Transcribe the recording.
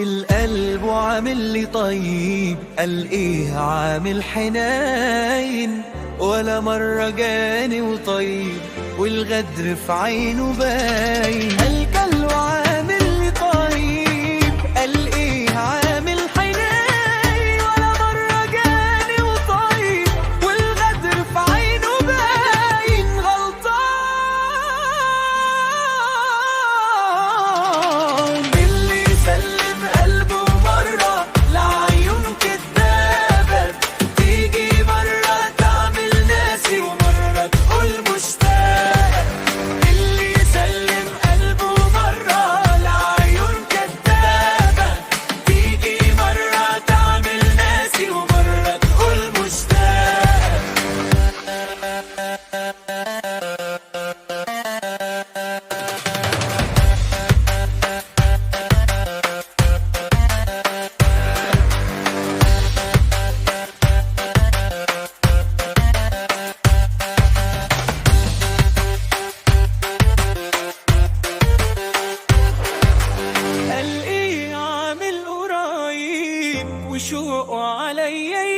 القلب عامل لي طيب، قال ايه عامل حنين، ولا مرة جاني وطيب والغدر في عينه باين. القلب عامل لي طيب، قال ايه عامل حنين، ولا مرة جاني وطيب والغدر في عينه باين. غلطان اللي سلم قلبه مرة لعيون كدابة، تيجي مرة تعمل ناسي ومرة تقول مشتاق. اللي سلم قلبه مرة لعيون كدابة، تيجي مرة تعمل ناسي ومرة تقول مشتاق. قال ايه عامل قريب وشوقه عليا